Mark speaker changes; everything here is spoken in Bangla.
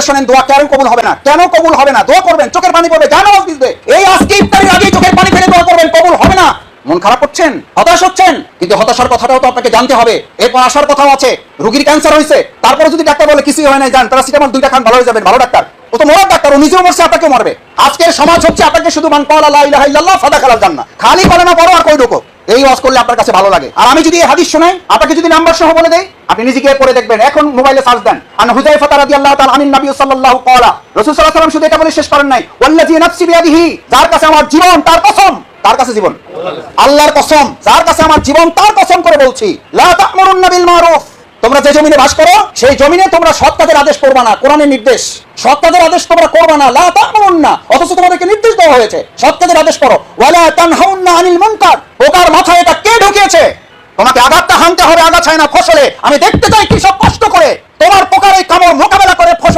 Speaker 1: করে শোনেন, দোয়া কেন কবুল হবে না? কেন কবুল হবে না? দোয়া করবেন, চোখের পানি পড়বে, কেন নামাজ দিতে? এই আজকে ইফতারের আগে চোখের পানি ফেলে দোয়া করবেন, কবুল হবে না। মন খারাপ করছেন, হতাশ হচ্ছেন, কিন্তু হতাশার কথাটাও তো আপনাকে জানতে হবে। এরপর আসার কথাও আছে, রোগীর ক্যান্সার হয়েছে, তারপরে যদি ডাক্তার বলে কিছুই হয় নাই, যান প্যারাসিটামল 2টা খান, ভালো হয়ে যাবেন। ভালো ডাক্তার, ও তো মরার ডাক্তার, ও নিজেও মরছে, আপনাকেও মারবে। আজকের সমাজ হচ্ছে আপনাকে শুধু মান ক্বালা লা ইলাহা ইল্লাল্লাহ ফাদাখালাল জান্নাহ, খালি কলেমা পড়ো আর কই ঢোকো, এই ওয়াজ করলে আপনার কাছে ভালো লাগে। আর আমি যদি এই হাদিস শোনাই, আপনাকে যদি নাম্বার সহ বলে দেই, আপনি নিজে গিয়ে পড়ে দেখবেন। এখন মোবাইলে সার্চ দেন, আন হুযায়ফা রাদিয়াল্লাহু তাআলা আনিন নবী সাল্লাল্লাহু ক্বালা, রাসূল সাল্লাল্লাহু আলাইহি ওয়াসাল্লাম শুধু এটা বলে শেষ করেন নাই, ওয়াল্লাযী নাফসি বিয়াদিহি, যার কাছে আমার জীবন তার কসম। তার কাছে জীবন, আল্লাহর কসম, যার কাছে আমার জীবন তার কসম করে বলছি, লা তা'মুরুন্না বিল মারুফ, তোমরা যে জমিনে বাস করো সেই জমিনে তোমরা সৎ কাজের আদেশ করবা না। কোরআনের নির্দেশ, সৎ কাজের আদেশ তোমরা করবা না। লা তা'মুরুন্না, অথচ তোমাদেরকে নির্দেশ দেওয়া হয়েছে সৎ কাজের আদেশ করো। ওয়ালা তানহাউন্না আনিল মুনকার, পোকার মাথায় এটা কে ঢুকিয়েছে? তোমাকে আঘাতটা হানতে হবে, আগাছায় না ফসলে। আমি দেখতে চাই কৃষক কষ্ট করে তোমার পোকার এই কামড় মোকাবেলা করে ফসল